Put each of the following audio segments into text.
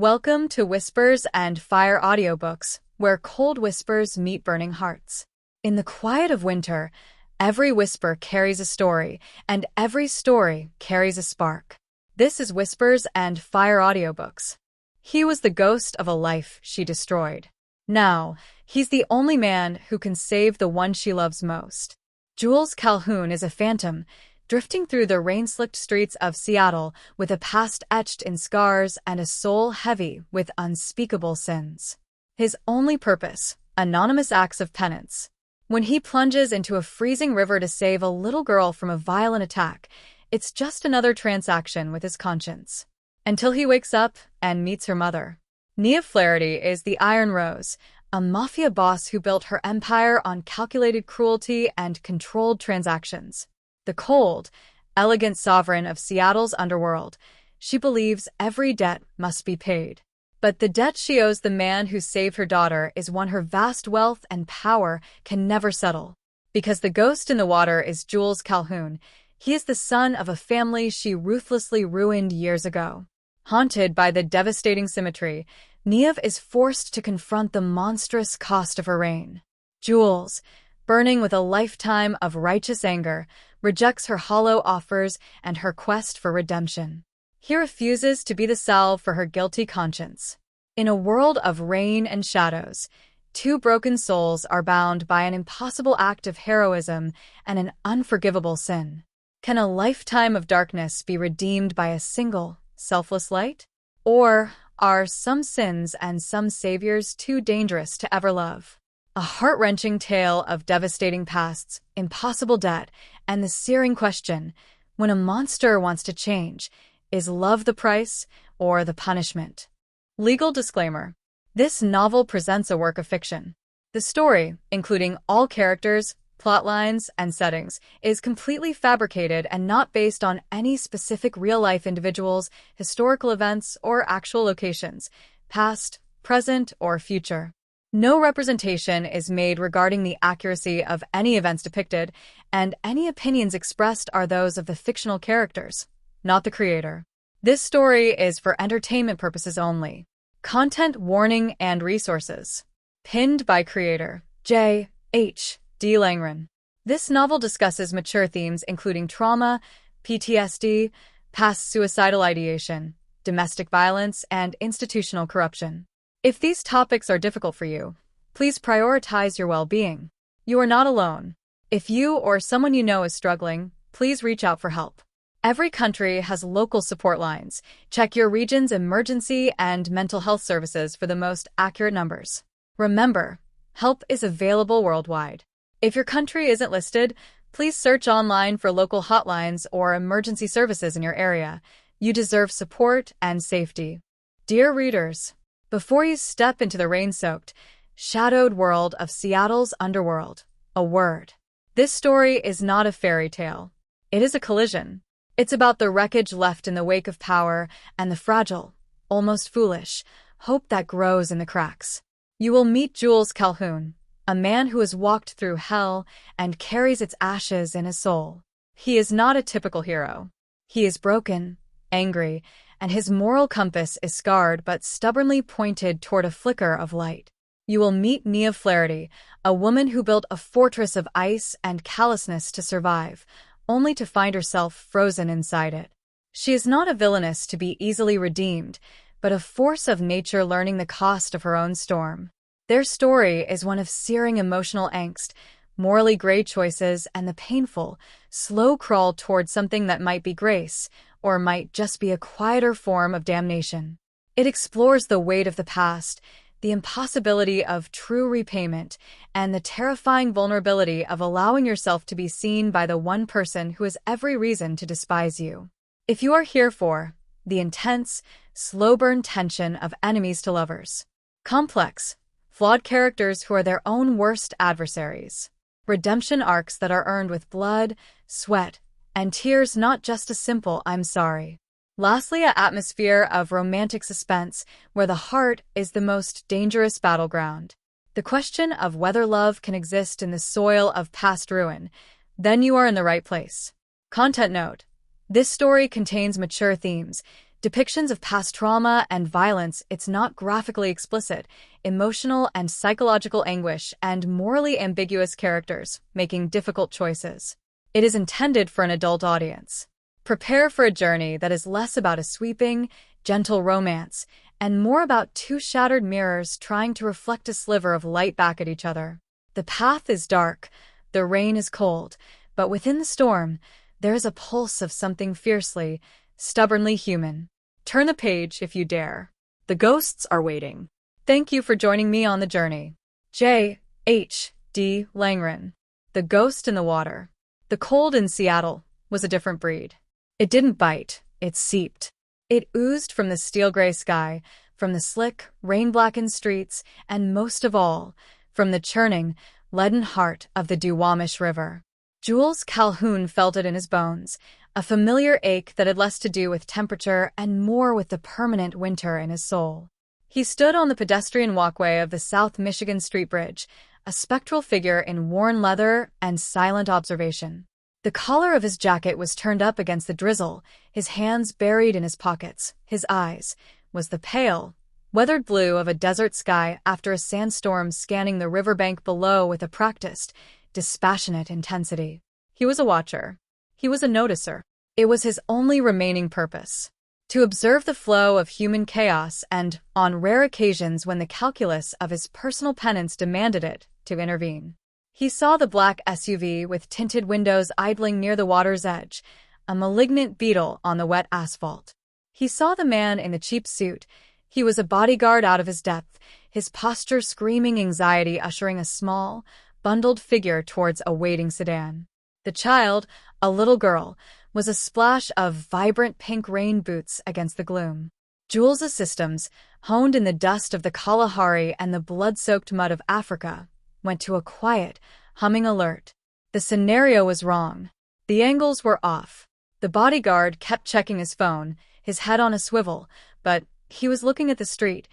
Welcome to Whispers and Fire Audiobooks, where cold whispers meet burning hearts. In the quiet of winter, every whisper carries a story, and every story carries a spark. This is Whispers and Fire Audiobooks. He was the ghost of a life she destroyed. Now, he's the only man who can save the one she loves most. Jules Calhoun is a phantom, drifting through the rain-slicked streets of Seattle with a past etched in scars and a soul heavy with unspeakable sins. His only purpose, anonymous acts of penance. When he plunges into a freezing river to save a little girl from a violent attack, it's just another transaction with his conscience. Until he wakes up and meets her mother. Niamh Flaherty is the Iron Rose, a mafia boss who built her empire on calculated cruelty and controlled transactions. The cold, elegant sovereign of Seattle's underworld, she believes every debt must be paid. But the debt she owes the man who saved her daughter is one her vast wealth and power can never settle. Because the ghost in the water is Jules Calhoun, he is the son of a family she ruthlessly ruined years ago. Haunted by the devastating symmetry, Niamh is forced to confront the monstrous cost of her reign. Jules, burning with a lifetime of righteous anger, rejects her hollow offers and her quest for redemption. He refuses to be the salve for her guilty conscience. In a world of rain and shadows, two broken souls are bound by an impossible act of heroism and an unforgivable sin. Can a lifetime of darkness be redeemed by a single, selfless light? Or are some sins and some saviors too dangerous to ever love? A heart-wrenching tale of devastating pasts, impossible debt, and the searing question, when a monster wants to change, is love the price or the punishment? Legal disclaimer. This novel presents a work of fiction. The story, including all characters, plot lines, and settings, is completely fabricated and not based on any specific real-life individuals, historical events, or actual locations, past, present, or future. No representation is made regarding the accuracy of any events depicted, and any opinions expressed are those of the fictional characters, not the creator. This story is for entertainment purposes only. Content warning and resources. Pinned by creator J. H. D. Langren. This novel discusses mature themes including trauma, PTSD, past suicidal ideation, domestic violence, and institutional corruption. If these topics are difficult for you, please prioritize your well-being. You are not alone. If you or someone you know is struggling, please reach out for help. Every country has local support lines. Check your region's emergency and mental health services for the most accurate numbers. Remember, help is available worldwide. If your country isn't listed, please search online for local hotlines or emergency services in your area. You deserve support and safety. Dear readers, before you step into the rain-soaked, shadowed world of Seattle's underworld, a word. This story is not a fairy tale. It is a collision. It's about the wreckage left in the wake of power and the fragile, almost foolish, hope that grows in the cracks. You will meet Jules Calhoun, a man who has walked through hell and carries its ashes in his soul. He is not a typical hero. He is broken, angry, and his moral compass is scarred but stubbornly pointed toward a flicker of light. You will meet Niamh Flaherty, a woman who built a fortress of ice and callousness to survive, only to find herself frozen inside it. She is not a villainess to be easily redeemed, but a force of nature learning the cost of her own storm. Their story is one of searing emotional angst, morally gray choices, and the painful, slow crawl toward something that might be grace, or might just be a quieter form of damnation. It explores the weight of the past, the impossibility of true repayment, and the terrifying vulnerability of allowing yourself to be seen by the one person who has every reason to despise you. If you are here for the intense, slow-burn tension of enemies to lovers, complex, flawed characters who are their own worst adversaries, redemption arcs that are earned with blood, sweat, and tears, not just a simple "I'm sorry." Lastly, an atmosphere of romantic suspense where the heart is the most dangerous battleground. The question of whether love can exist in the soil of past ruin, then you are in the right place. Content note: this story contains mature themes, Depictions of past trauma and violence, it's not graphically explicit, emotional and psychological anguish, and morally ambiguous characters making difficult choices. It is intended for an adult audience. Prepare for a journey that is less about a sweeping, gentle romance, and more about two shattered mirrors trying to reflect a sliver of light back at each other. The path is dark, the rain is cold, but within the storm, there is a pulse of something fiercely, stubbornly human. Turn the page if you dare. The ghosts are waiting. Thank you for joining me on the journey. J. H. D. Langren. The Ghost in the Water. The cold in Seattle was a different breed. It didn't bite, it seeped. It oozed from the steel-gray sky, from the slick, rain-blackened streets, and most of all, from the churning, leaden heart of the Duwamish River. Jules Calhoun felt it in his bones, a familiar ache that had less to do with temperature and more with the permanent winter in his soul. He stood on the pedestrian walkway of the South Michigan Street Bridge, a spectral figure in worn leather and silent observation. The collar of his jacket was turned up against the drizzle, his hands buried in his pockets. His eyes was the pale, weathered blue of a desert sky after a sandstorm scanning the riverbank below with a practiced, dispassionate intensity. He was a watcher. He was a noticer. It was his only remaining purpose. To observe the flow of human chaos and, on rare occasions when the calculus of his personal penance demanded it, to intervene. He saw the black SUV with tinted windows idling near the water's edge, a malignant beetle on the wet asphalt. He saw the man in the cheap suit. He was a bodyguard out of his depth, his posture screaming anxiety, ushering a small, bundled figure towards a waiting sedan. The child, a little girl, was a splash of vibrant pink rain boots against the gloom. Jules's systems, honed in the dust of the Kalahari and the blood-soaked mud of Africa, went to a quiet, humming alert. The scenario was wrong. The angles were off. The bodyguard kept checking his phone, his head on a swivel, but he was looking at the street,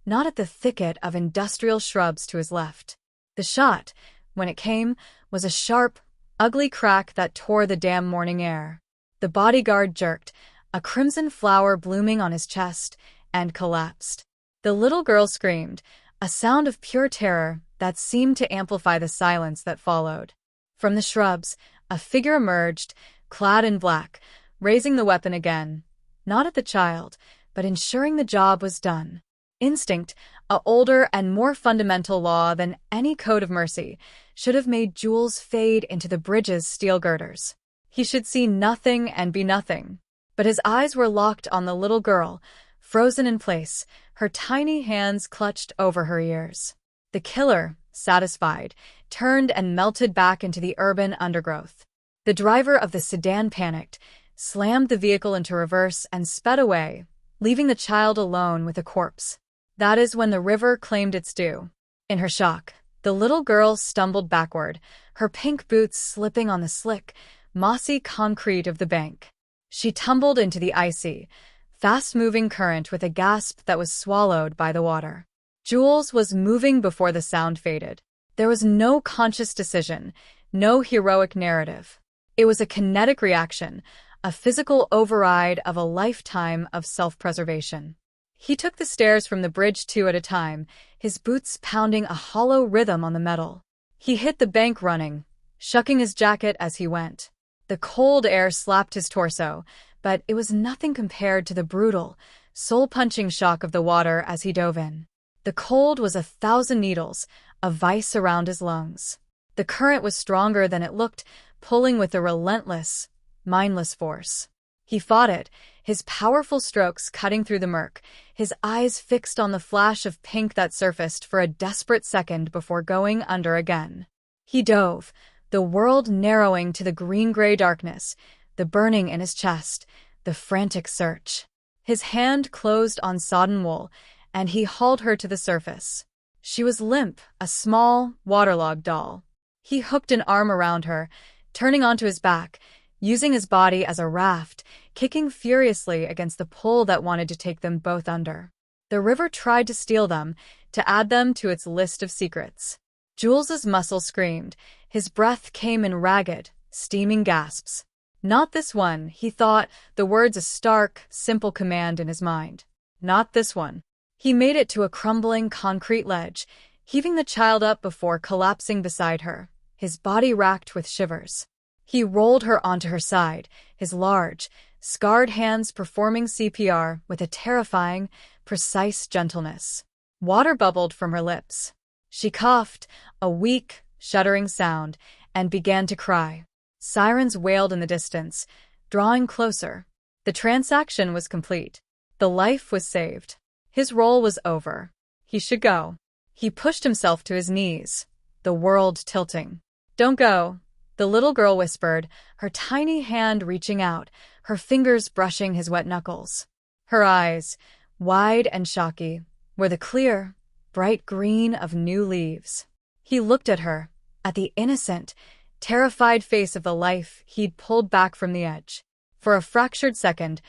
not at the thicket of industrial shrubs to his left. The shot, when it came, was a sharp, ugly crack that tore the damn morning air. The bodyguard jerked, a crimson flower blooming on his chest, and collapsed. The little girl screamed, a sound of pure terror that seemed to amplify the silence that followed. From the shrubs, a figure emerged, clad in black, raising the weapon again, not at the child, but ensuring the job was done. Instinct, a older and more fundamental law than any code of mercy, should have made Jules fade into the bridge's steel girders. He should see nothing and be nothing. But his eyes were locked on the little girl, frozen in place, her tiny hands clutched over her ears. The killer, satisfied, turned and melted back into the urban undergrowth. The driver of the sedan panicked, slammed the vehicle into reverse, and sped away, leaving the child alone with a corpse. That is when the river claimed its due. In her shock, the little girl stumbled backward, her pink boots slipping on the slick, mossy concrete of the bank. She tumbled into the icy, fast-moving current with a gasp that was swallowed by the water. Jules was moving before the sound faded. There was no conscious decision, no heroic narrative. It was a kinetic reaction, a physical override of a lifetime of self-preservation. He took the stairs from the bridge two at a time, his boots pounding a hollow rhythm on the metal. He hit the bank running, shucking his jacket as he went. The cold air slapped his torso, but it was nothing compared to the brutal, soul-punching shock of the water as he dove in. The cold was 1,000 needles, a vice around his lungs. The current was stronger than it looked, pulling with a relentless, mindless force. He fought it, his powerful strokes cutting through the murk, his eyes fixed on the flash of pink that surfaced for a desperate second before going under again. He dove, the world narrowing to the green-gray darkness, the burning in his chest, the frantic search. His hand closed on sodden wool, and he hauled her to the surface. She was limp, a small, waterlogged doll. He hooked an arm around her, turning onto his back, using his body as a raft, kicking furiously against the pull that wanted to take them both under. The river tried to steal them, to add them to its list of secrets. Jules's muscles screamed. His breath came in ragged, steaming gasps. Not this one, he thought, the words a stark, simple command in his mind. Not this one. He made it to a crumbling concrete ledge, heaving the child up before collapsing beside her, his body racked with shivers. He rolled her onto her side, his large, scarred hands performing CPR with a terrifying, precise gentleness. Water bubbled from her lips. She coughed, a weak, shuddering sound, and began to cry. Sirens wailed in the distance, drawing closer. The transaction was complete. The life was saved. His role was over. He should go. He pushed himself to his knees, the world tilting. "Don't go," the little girl whispered, her tiny hand reaching out, her fingers brushing his wet knuckles. Her eyes, wide and shocky, were the clear, bright green of new leaves. He looked at her, at the innocent, terrified face of the life he'd pulled back from the edge. For a fractured second,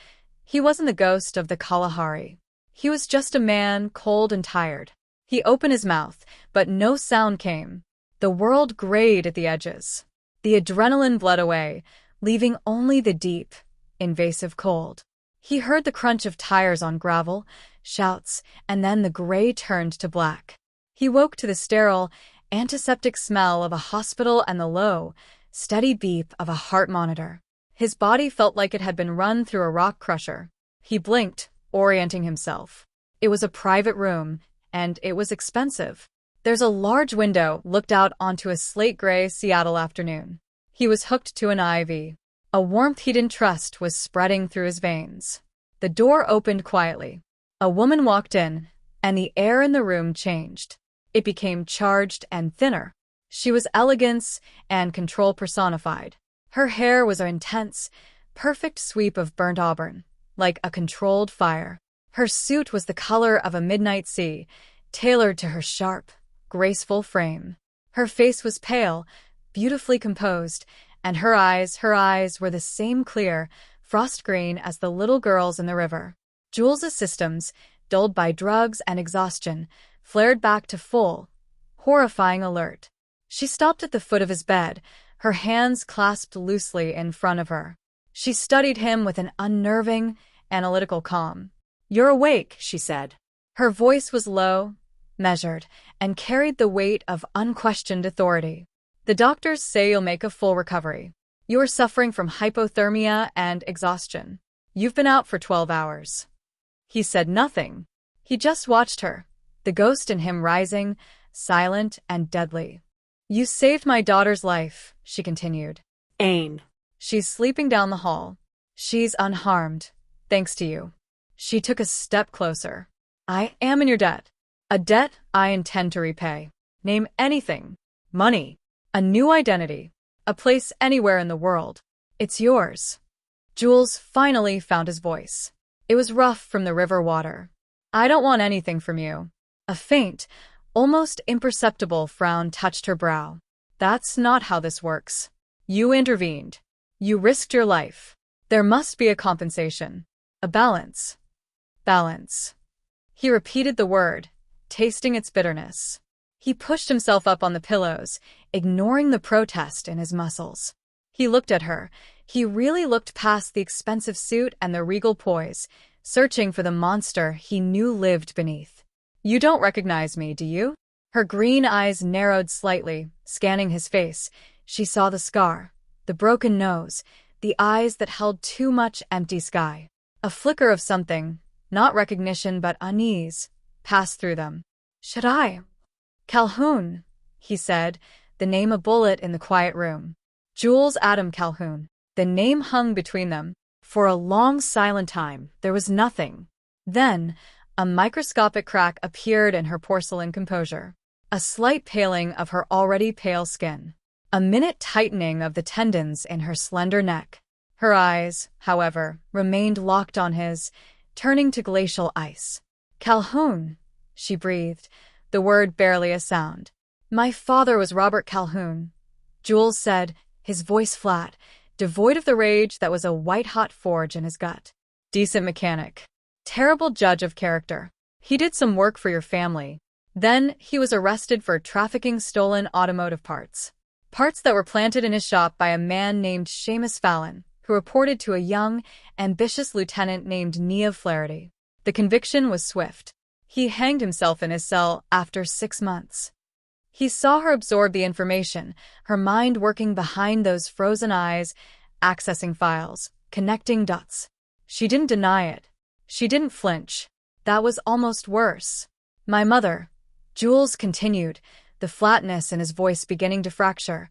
he wasn't the ghost of the Kalahari. He was just a man, cold and tired. He opened his mouth, but no sound came. The world grayed at the edges. The adrenaline bled away, leaving only the deep, invasive cold. He heard the crunch of tires on gravel, shouts, and then the gray turned to black. He woke to the sterile, antiseptic smell of a hospital and the low, steady beep of a heart monitor. His body felt like it had been run through a rock crusher. He blinked, orienting himself. It was a private room, and it was expensive. There's a large window looked out onto a slate-gray Seattle afternoon. He was hooked to an IV. A warmth he didn't trust was spreading through his veins. The door opened quietly. A woman walked in, and the air in the room changed. It became charged and thinner. She was elegance and control personified. Her hair was an intense, perfect sweep of burnt auburn, like a controlled fire. Her suit was the color of a midnight sea, tailored to her sharp, graceful frame. Her face was pale, beautifully composed, and her eyes were the same clear, frost green as the little girl's in the river. Jules's systems, dulled by drugs and exhaustion, flared back to full, horrifying alert. She stopped at the foot of his bed, her hands clasped loosely in front of her. She studied him with an unnerving, analytical calm. "You're awake," she said. Her voice was low, measured, and carried the weight of unquestioned authority. "The doctors say you'll make a full recovery. You are suffering from hypothermia and exhaustion. You've been out for 12 hours. He said nothing. He just watched her, the ghost in him rising, silent and deadly. "You saved my daughter's life," she continued. Ain. "She's sleeping down the hall. She's unharmed, thanks to you." She took a step closer. "I am in your debt. A debt I intend to repay. Name anything. Money. A new identity. A place anywhere in the world. It's yours." Jules finally found his voice. It was rough from the river water. "I don't want anything from you." A faint, almost imperceptible frown touched her brow. "That's not how this works. You intervened. You risked your life. There must be a compensation. A balance. Balance." He repeated the word, tasting its bitterness. He pushed himself up on the pillows, ignoring the protest in his muscles. He looked at her. He really looked past the expensive suit and the regal poise, searching for the monster he knew lived beneath. "You don't recognize me, do you?" Her green eyes narrowed slightly, scanning his face. She saw the scar, the broken nose, the eyes that held too much empty sky. A flicker of something, not recognition but unease, passed through them. "Should I?" "Calhoun," he said, the name a bullet in the quiet room. Jules Adam Calhoun. The name hung between them. For a long silent time, there was nothing. Then, a microscopic crack appeared in her porcelain composure. A slight paling of her already pale skin. A minute tightening of the tendons in her slender neck. Her eyes, however, remained locked on his, turning to glacial ice. "Calhoun," she breathed, the word barely a sound. "My father was Robert Calhoun," Jules said, his voice flat, devoid of the rage that was a white-hot forge in his gut. "Decent mechanic. Terrible judge of character. He did some work for your family. Then he was arrested for trafficking stolen automotive parts. Parts that were planted in his shop by a man named Seamus Fallon, who reported to a young, ambitious lieutenant named Niamh Flaherty. The conviction was swift. He hanged himself in his cell after 6 months. He saw her absorb the information, her mind working behind those frozen eyes, accessing files, connecting dots. She didn't deny it. She didn't flinch. That was almost worse. My mother, Jules continued, the flatness in his voice beginning to fracture,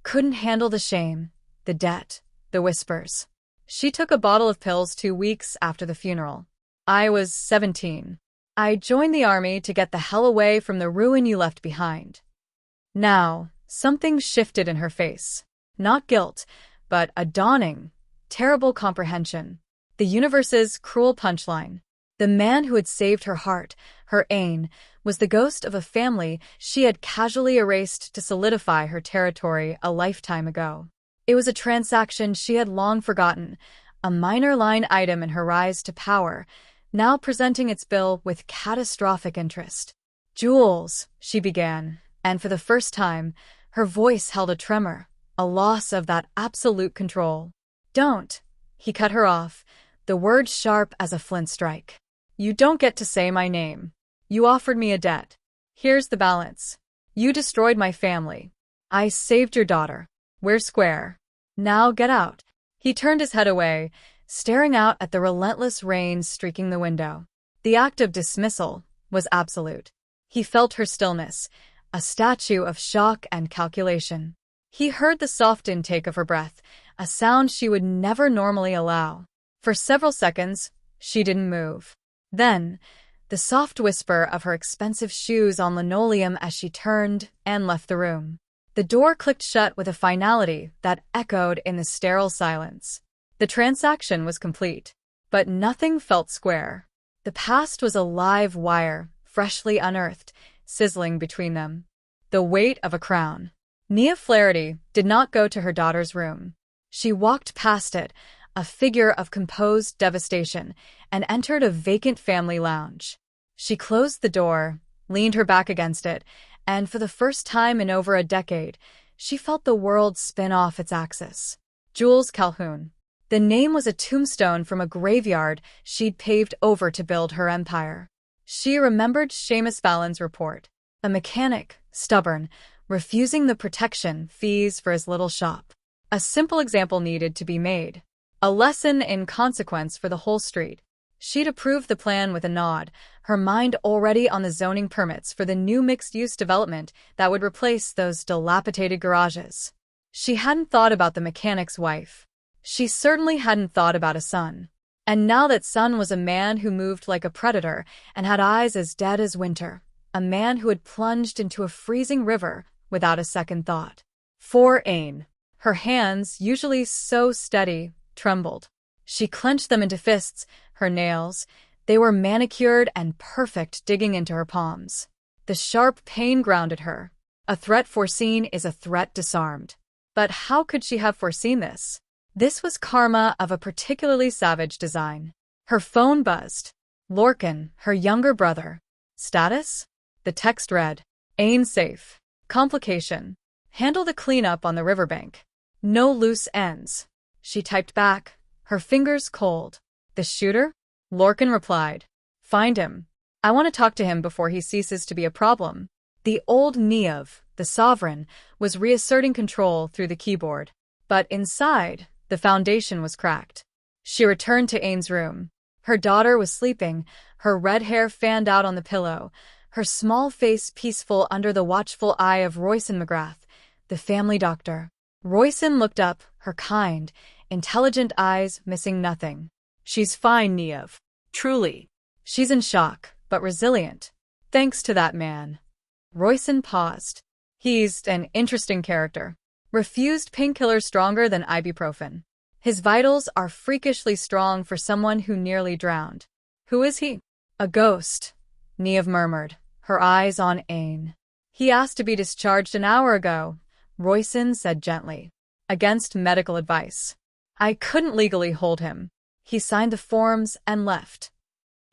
couldn't handle the shame, the debt, the whispers. She took a bottle of pills 2 weeks after the funeral. I was 17. I joined the army to get the hell away from the ruin you left behind. Now, something shifted in her face. Not guilt, but a dawning, terrible comprehension. The universe's cruel punchline. The man who had saved her heart, her ain, was the ghost of a family she had casually erased to solidify her territory a lifetime ago. It was a transaction she had long forgotten, a minor line item in her rise to power, now presenting its bill with catastrophic interest. Jules, she began, and for the first time, her voice held a tremor, a loss of that absolute control. Don't, he cut her off, the word sharp as a flint strike. You don't get to say my name. You offered me a debt. Here's the balance. You destroyed my family. I saved your daughter. We're square. Now get out. He turned his head away, staring out at the relentless rain streaking the window. The act of dismissal was absolute. He felt her stillness, a statue of shock and calculation. He heard the soft intake of her breath, a sound she would never normally allow. For several seconds, she didn't move. Then, the soft whisper of her expensive shoes on linoleum as she turned and left the room. The door clicked shut with a finality that echoed in the sterile silence. The transaction was complete, but nothing felt square. The past was a live wire, freshly unearthed, sizzling between them. The weight of a crown. Niamh Flaherty did not go to her daughter's room. She walked past it, a figure of composed devastation, and entered a vacant family lounge. She closed the door, leaned her back against it, and for the first time in over a decade, she felt the world spin off its axis. Jules Calhoun. The name was a tombstone from a graveyard she'd paved over to build her empire. She remembered Seamus Fallon's report. A mechanic, stubborn, refusing the protection fees for his little shop. A simple example needed to be made. A lesson in consequence for the whole street. She'd approved the plan with a nod, her mind already on the zoning permits for the new mixed-use development that would replace those dilapidated garages. She hadn't thought about the mechanic's wife. She certainly hadn't thought about a son. And now that son was a man who moved like a predator and had eyes as dead as winter, a man who had plunged into a freezing river without a second thought. For Ain, her hands, usually so steady, trembled. She clenched them into fists, her nails, they were manicured and perfect, digging into her palms. The sharp pain grounded her. A threat foreseen is a threat disarmed. But how could she have foreseen this? This was karma of a particularly savage design. Her phone buzzed. Lorcan, her younger brother. Status? The text read, Ain safe. Complication. Handle the cleanup on the riverbank. No loose ends. She typed back, her fingers cold. The shooter? Lorcan replied. Find him. I want to talk to him before he ceases to be a problem. The old Niamh, the sovereign, was reasserting control through the keyboard. But inside, the foundation was cracked. She returned to Ain's room. Her daughter was sleeping, her red hair fanned out on the pillow, her small face peaceful under the watchful eye of Royson McGrath, the family doctor. Royson looked up, her kind, intelligent eyes missing nothing. She's fine, Niamh. Truly. She's in shock, but resilient. Thanks to that man. Royson paused. He's an interesting character. Refused painkillers stronger than ibuprofen. His vitals are freakishly strong for someone who nearly drowned. Who is he? A ghost, Niamh murmured, her eyes on Ain. He asked to be discharged an hour ago, Royson said gently. Against medical advice. I couldn't legally hold him. He signed the forms and left.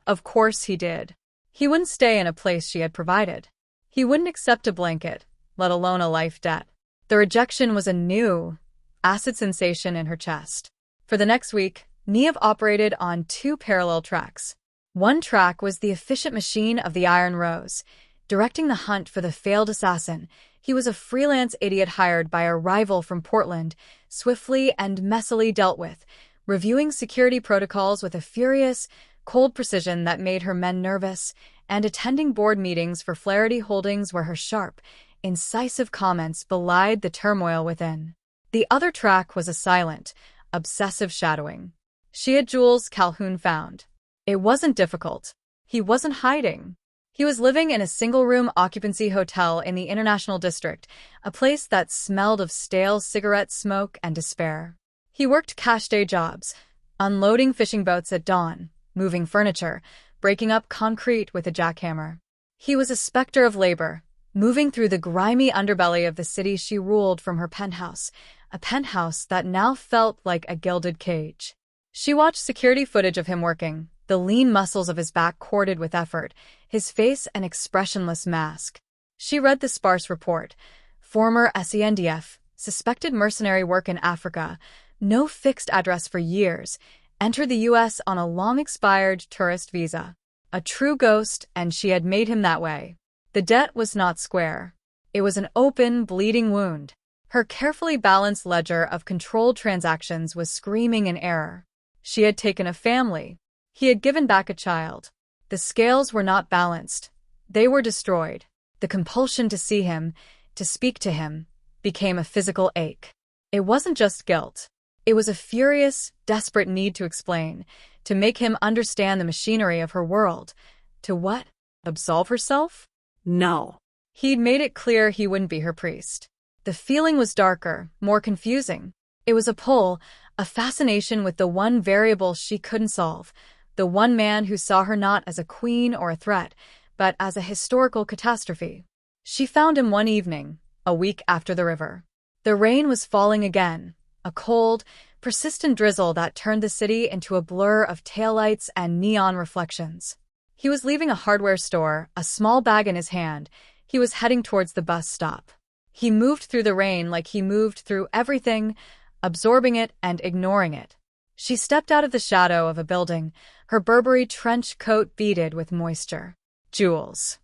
Of course he did. He wouldn't stay in a place she had provided. He wouldn't accept a blanket, let alone a life debt. The rejection was a new, acid sensation in her chest. For the next week, Niamh operated on two parallel tracks. One track was the efficient machine of the Iron Rose, directing the hunt for the failed assassin. He was a freelance idiot hired by a rival from Portland, swiftly and messily dealt with, reviewing security protocols with a furious, cold precision that made her men nervous, and attending board meetings for Flaherty Holdings where her sharp, incisive comments belied the turmoil within. The other track was a silent, obsessive shadowing. She had Jules Calhoun found. It wasn't difficult. He wasn't hiding. He was living in a single-room occupancy hotel in the International District, a place that smelled of stale cigarette smoke and despair. He worked cash day jobs, unloading fishing boats at dawn, moving furniture, breaking up concrete with a jackhammer. He was a specter of labor, moving through the grimy underbelly of the city she ruled from her penthouse, a penthouse that now felt like a gilded cage. She watched security footage of him working, the lean muscles of his back corded with effort, his face an expressionless mask. She read the sparse report. Former SENDF, suspected mercenary work in Africa, no fixed address for years, entered the U.S. on a long-expired tourist visa. A true ghost, and she had made him that way. The debt was not square. It was an open, bleeding wound. Her carefully balanced ledger of controlled transactions was screaming in error. She had taken a family. He had given back a child. The scales were not balanced. They were destroyed. The compulsion to see him, to speak to him, became a physical ache. It wasn't just guilt. It was a furious, desperate need to explain, to make him understand the machinery of her world. To what? Absolve herself? No. He'd made it clear he wouldn't be her priest. The feeling was darker, more confusing. It was a pull, a fascination with the one variable she couldn't solve, the one man who saw her not as a queen or a threat, but as a historical catastrophe. She found him one evening, a week after the river. The rain was falling again, a cold, persistent drizzle that turned the city into a blur of taillights and neon reflections. He was leaving a hardware store, a small bag in his hand. He was heading towards the bus stop. He moved through the rain like he moved through everything, absorbing it and ignoring it. She stepped out of the shadow of a building, her Burberry trench coat beaded with moisture. Jules.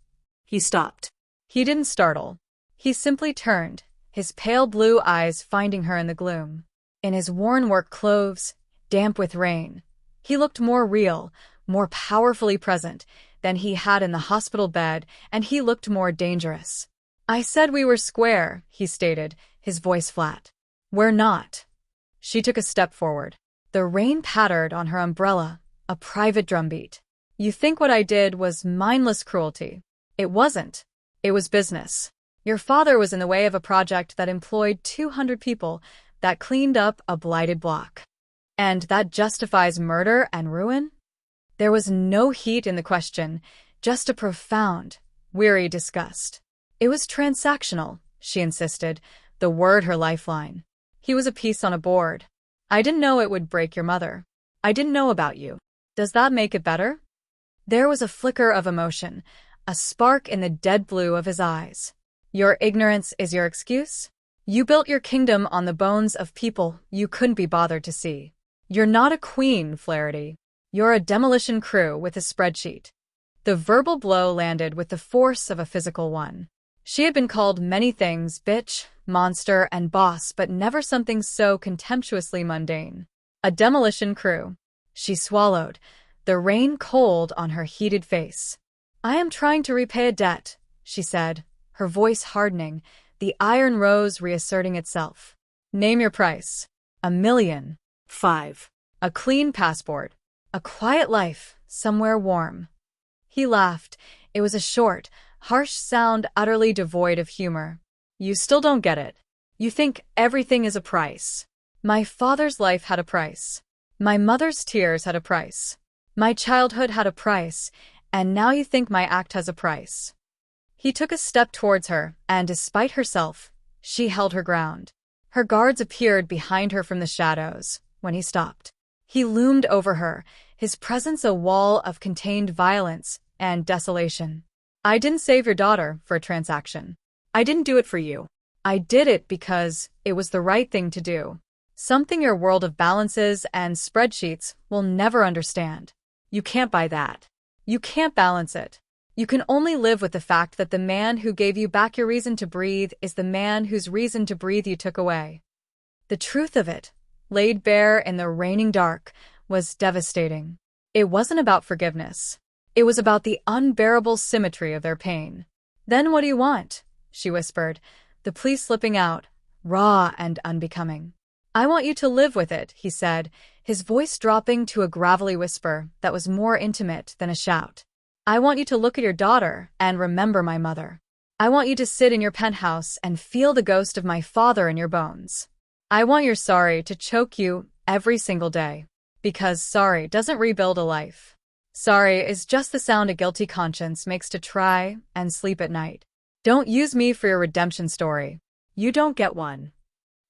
He stopped. He didn't startle. He simply turned, his pale blue eyes finding her in the gloom. In his worn work clothes, damp with rain, he looked more real, more powerfully present than he had in the hospital bed, and he looked more dangerous. I said we were square, he stated, his voice flat. We're not. She took a step forward. The rain pattered on her umbrella, a private drumbeat. You think what I did was mindless cruelty. It wasn't. It was business. Your father was in the way of a project that employed 200 people, that cleaned up a blighted block. And that justifies murder and ruin? There was no heat in the question, just a profound, weary disgust. It was transactional, she insisted, the word her lifeline. He was a piece on a board. I didn't know it would break your mother. I didn't know about you. Does that make it better? There was a flicker of emotion, a spark in the dead blue of his eyes. Your ignorance is your excuse? You built your kingdom on the bones of people you couldn't be bothered to see. You're not a queen, Flaherty. You're a demolition crew with a spreadsheet. The verbal blow landed with the force of a physical one. She had been called many things, bitch, monster, and boss, but never something so contemptuously mundane. A demolition crew. She swallowed, the rain cold on her heated face. I am trying to repay a debt, she said, her voice hardening, the Iron Rose reasserting itself. Name your price. 1 million. 5. A clean passport. A quiet life, somewhere warm. He laughed. It was a short, harsh sound utterly devoid of humor. You still don't get it. You think everything is a price. My father's life had a price. My mother's tears had a price. My childhood had a price, and now you think my act has a price. He took a step towards her, and despite herself, she held her ground. Her guards appeared behind her from the shadows, when he stopped. He loomed over her, his presence a wall of contained violence and desolation. I didn't save your daughter for a transaction. I didn't do it for you. I did it because it was the right thing to do. Something your world of balances and spreadsheets will never understand. You can't buy that. You can't balance it. You can only live with the fact that the man who gave you back your reason to breathe is the man whose reason to breathe you took away. The truth of it, laid bare in the raining dark, was devastating. It wasn't about forgiveness. It was about the unbearable symmetry of their pain. "Then what do you want?" she whispered, the plea slipping out, raw and unbecoming. "I want you to live with it," he said, his voice dropping to a gravelly whisper that was more intimate than a shout. "I want you to look at your daughter and remember my mother. I want you to sit in your penthouse and feel the ghost of my father in your bones. I want your sorry to choke you every single day. Because sorry doesn't rebuild a life. Sorry is just the sound a guilty conscience makes to try and sleep at night. Don't use me for your redemption story. You don't get one."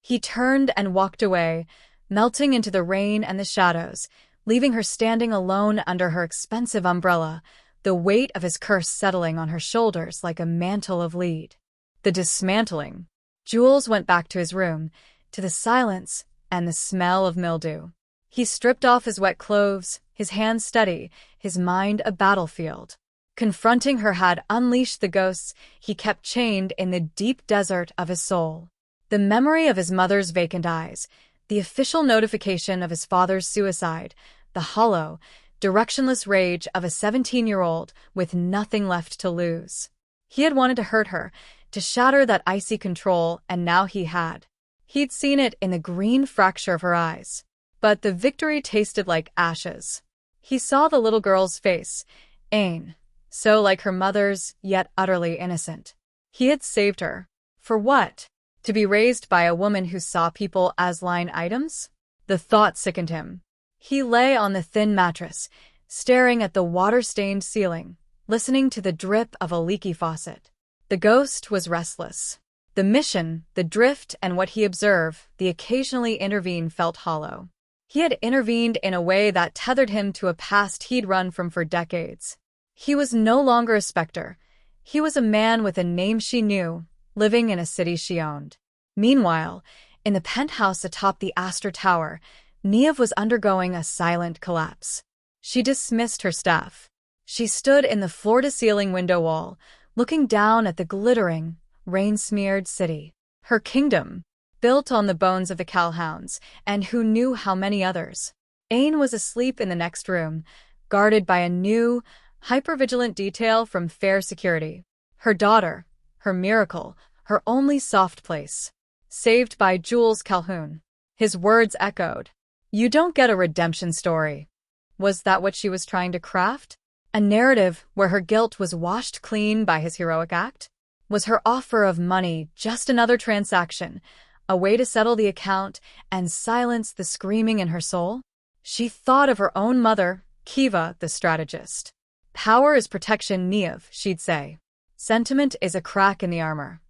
He turned and walked away, melting into the rain and the shadows, leaving her standing alone under her expensive umbrella, the weight of his curse settling on her shoulders like a mantle of lead. The dismantling. Jules went back to his room, to the silence and the smell of mildew. He stripped off his wet clothes, his hands steady, his mind a battlefield. Confronting her had unleashed the ghosts he kept chained in the deep desert of his soul. The memory of his mother's vacant eyes, the official notification of his father's suicide, the hollow, directionless rage of a 17-year-old with nothing left to lose. He had wanted to hurt her, to shatter that icy control, and now he had. He'd seen it in the green fracture of her eyes. But the victory tasted like ashes. He saw the little girl's face, Ain, so like her mother's, yet utterly innocent. He had saved her. For what? To be raised by a woman who saw people as line items? The thought sickened him. He lay on the thin mattress, staring at the water-stained ceiling, listening to the drip of a leaky faucet. The ghost was restless. The mission, the drift, and what he observed, the occasionally intervene, felt hollow. He had intervened in a way that tethered him to a past he'd run from for decades. He was no longer a specter. He was a man with a name she knew, living in a city she owned. Meanwhile, in the penthouse atop the Astor Tower, Niamh was undergoing a silent collapse. She dismissed her staff. She stood in the floor-to-ceiling window wall, looking down at the glittering, rain-smeared city. Her kingdom, built on the bones of the Calhouns, and who knew how many others. Ain was asleep in the next room, guarded by a new, hyper-vigilant detail from Fair Security. Her daughter, her miracle, her only soft place. Saved by Jules Calhoun. His words echoed. "You don't get a redemption story." Was that what she was trying to craft? A narrative where her guilt was washed clean by his heroic act? Was her offer of money just another transaction, a way to settle the account and silence the screaming in her soul? She thought of her own mother, Kiva, the strategist. "Power is protection, Niamh," she'd say. "Sentiment is a crack in the armor."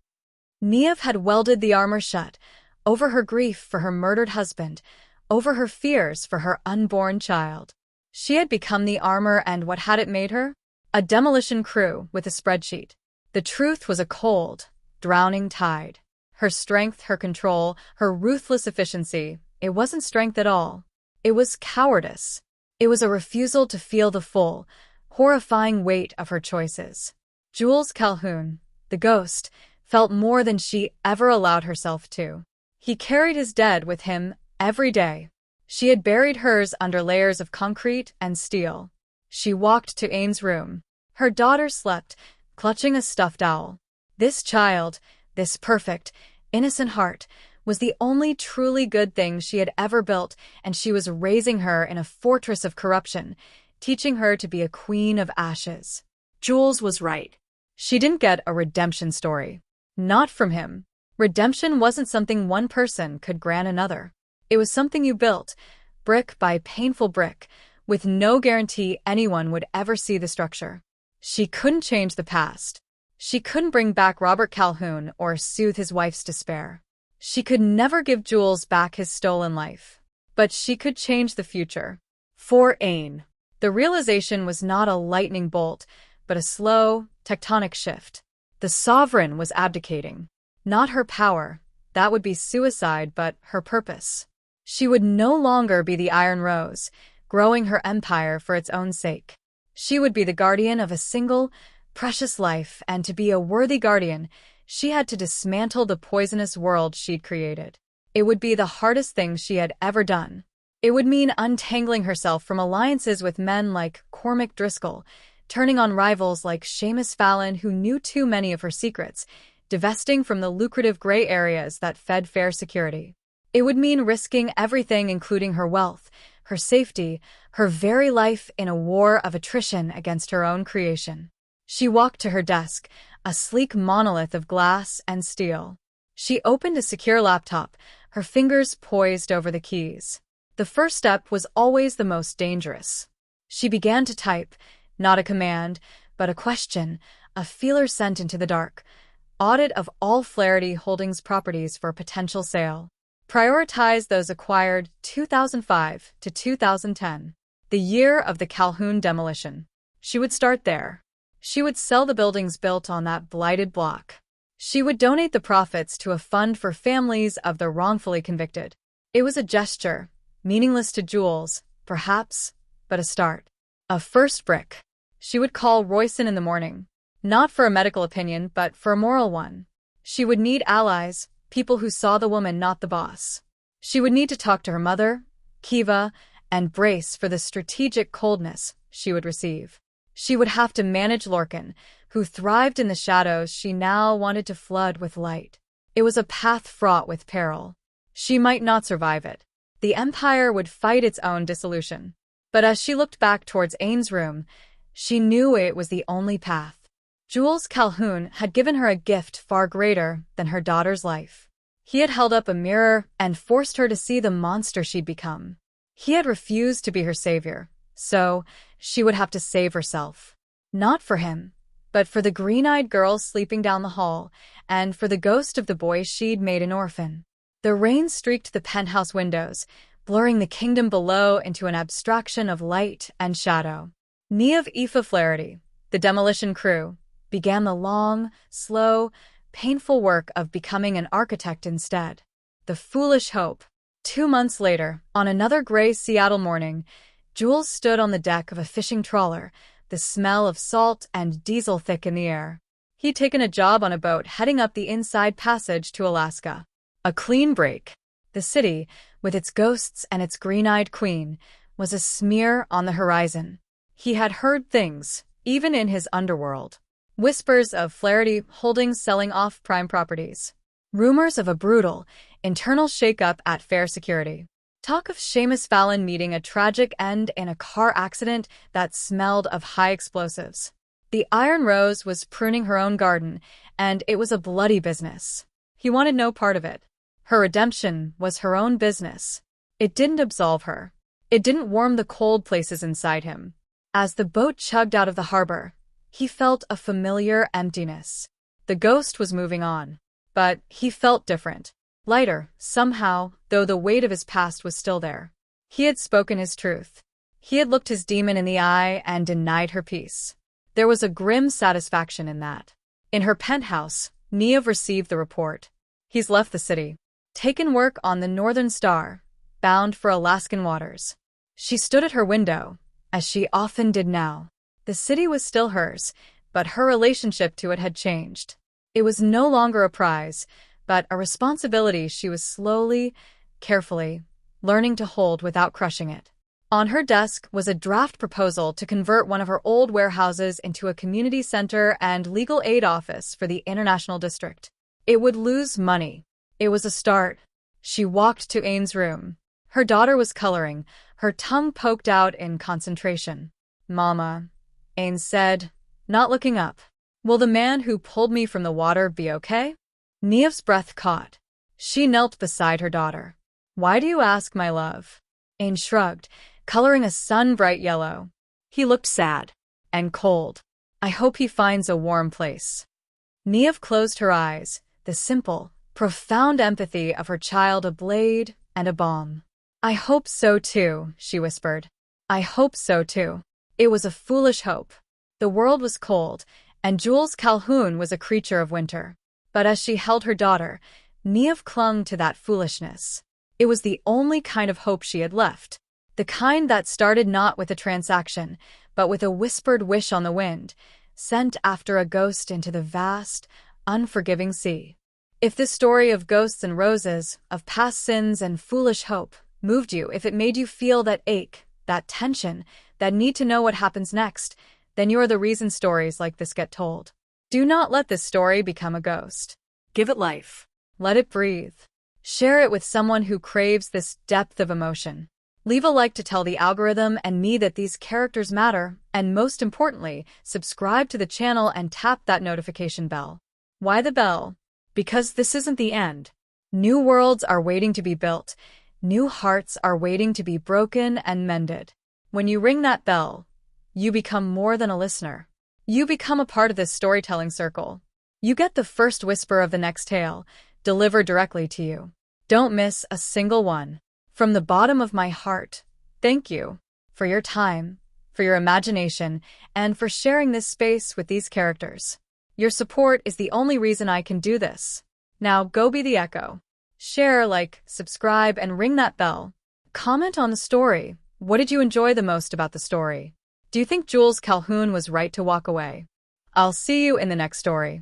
Niamh had welded the armor shut, over her grief for her murdered husband, over her fears for her unborn child. She had become the armor, and what had it made her? A demolition crew with a spreadsheet. The truth was a cold, drowning tide. Her strength, her control, her ruthless efficiency, it wasn't strength at all. It was cowardice. It was a refusal to feel the full, horrifying weight of her choices. Jules Calhoun, the ghost, felt more than she ever allowed herself to. He carried his dead with him every day. She had buried hers under layers of concrete and steel. She walked to Ain's room. Her daughter slept, clutching a stuffed owl. This child, this perfect, innocent heart, was the only truly good thing she had ever built, and she was raising her in a fortress of corruption, teaching her to be a queen of ashes. Jules was right. She didn't get a redemption story. Not from him. Redemption wasn't something one person could grant another. It was something you built, brick by painful brick, with no guarantee anyone would ever see the structure. She couldn't change the past. She couldn't bring back Robert Calhoun or soothe his wife's despair. She could never give Jules back his stolen life. But she could change the future. For Ain, the realization was not a lightning bolt, but a slow, tectonic shift. The sovereign was abdicating. Not her power, that would be suicide, but her purpose. She would no longer be the Iron Rose, growing her empire for its own sake. She would be the guardian of a single, precious life, and to be a worthy guardian, she had to dismantle the poisonous world she'd created. It would be the hardest thing she had ever done. It would mean untangling herself from alliances with men like Cormac Driscoll, turning on rivals like Seamus Fallon who knew too many of her secrets, divesting from the lucrative gray areas that fed fair security. It would mean risking everything, including her wealth, her safety, her very life, in a war of attrition against her own creation. She walked to her desk, a sleek monolith of glass and steel. She opened a secure laptop, her fingers poised over the keys. The first step was always the most dangerous. She began to type, not a command, but a question, a feeler sent into the dark. Audit of all Flaherty Holdings properties for potential sale. Prioritize those acquired 2005 to 2010, the year of the Calhoun demolition. She would start there. She would sell the buildings built on that blighted block. She would donate the profits to a fund for families of the wrongfully convicted. It was a gesture, meaningless to Jules, perhaps, but a start. A first brick. She would call Royson in the morning, not for a medical opinion, but for a moral one. She would need allies, people who saw the woman, not the boss. She would need to talk to her mother, Kiva, and brace for the strategic coldness she would receive. She would have to manage Lorcan, who thrived in the shadows she now wanted to flood with light. It was a path fraught with peril. She might not survive it. The empire would fight its own dissolution. But as she looked back towards Ane's room, she knew it was the only path. Jules Calhoun had given her a gift far greater than her daughter's life. He had held up a mirror and forced her to see the monster she'd become. He had refused to be her savior, so she would have to save herself. Not for him, but for the green-eyed girl sleeping down the hall, and for the ghost of the boy she'd made an orphan. The rain streaked the penthouse windows, blurring the kingdom below into an abstraction of light and shadow. Niamh Flaherty, the demolition crew, began the long, slow, painful work of becoming an architect instead. The foolish hope. 2 months later, on another gray Seattle morning, Jules stood on the deck of a fishing trawler, the smell of salt and diesel thick in the air. He'd taken a job on a boat heading up the Inside Passage to Alaska. A clean break. The city, with its ghosts and its green-eyed queen, was a smear on the horizon. He had heard things, even in his underworld. Whispers of Flaherty Holdings selling off prime properties. Rumors of a brutal, internal shakeup at Fair Security. Talk of Seamus Fallon meeting a tragic end in a car accident that smelled of high explosives. The Iron Rose was pruning her own garden, and it was a bloody business. He wanted no part of it. Her redemption was her own business. It didn't absolve her. It didn't warm the cold places inside him. As the boat chugged out of the harbor, he felt a familiar emptiness. The ghost was moving on, but he felt different. Lighter, somehow, though the weight of his past was still there. He had spoken his truth. He had looked his demon in the eye and denied her peace. There was a grim satisfaction in that. In her penthouse, Niamh received the report. He's left the city. Taken work on the Northern Star, bound for Alaskan waters. She stood at her window, as she often did now. The city was still hers, but her relationship to it had changed. It was no longer a prize, but a responsibility she was slowly, carefully, learning to hold without crushing it. On her desk was a draft proposal to convert one of her old warehouses into a community center and legal aid office for the International District. It would lose money. It was a start. She walked to Ane's room. Her daughter was coloring, her tongue poked out in concentration. "Mama," Ane said, not looking up. "Will the man who pulled me from the water be okay?" Niamh's breath caught. She knelt beside her daughter. "Why do you ask, my love?" Ane shrugged, coloring a sun-bright yellow. He looked sad and cold. "I hope he finds a warm place." Niamh closed her eyes, the simple, profound empathy of her child a blade and a balm. "I hope so too," she whispered. "I hope so too." It was a foolish hope. The world was cold, and Jules Calhoun was a creature of winter. But as she held her daughter, Niamh clung to that foolishness. It was the only kind of hope she had left. The kind that started not with a transaction, but with a whispered wish on the wind, sent after a ghost into the vast, unforgiving sea. If this story of ghosts and roses, of past sins and foolish hope, moved you, if it made you feel that ache, that tension, that need to know what happens next, then you are the reason stories like this get told. Do not let this story become a ghost. Give it life. Let it breathe. Share it with someone who craves this depth of emotion. Leave a like to tell the algorithm and me that these characters matter, and most importantly, subscribe to the channel and tap that notification bell. Why the bell? Because this isn't the end. New worlds are waiting to be built. New hearts are waiting to be broken and mended. When you ring that bell, you become more than a listener. You become a part of this storytelling circle. You get the first whisper of the next tale, delivered directly to you. Don't miss a single one. From the bottom of my heart, thank you for your time, for your imagination, and for sharing this space with these characters. Your support is the only reason I can do this. Now go be the echo. Share, like, subscribe, and ring that bell. Comment on the story. What did you enjoy the most about the story? Do you think Jules Calhoun was right to walk away? I'll see you in the next story.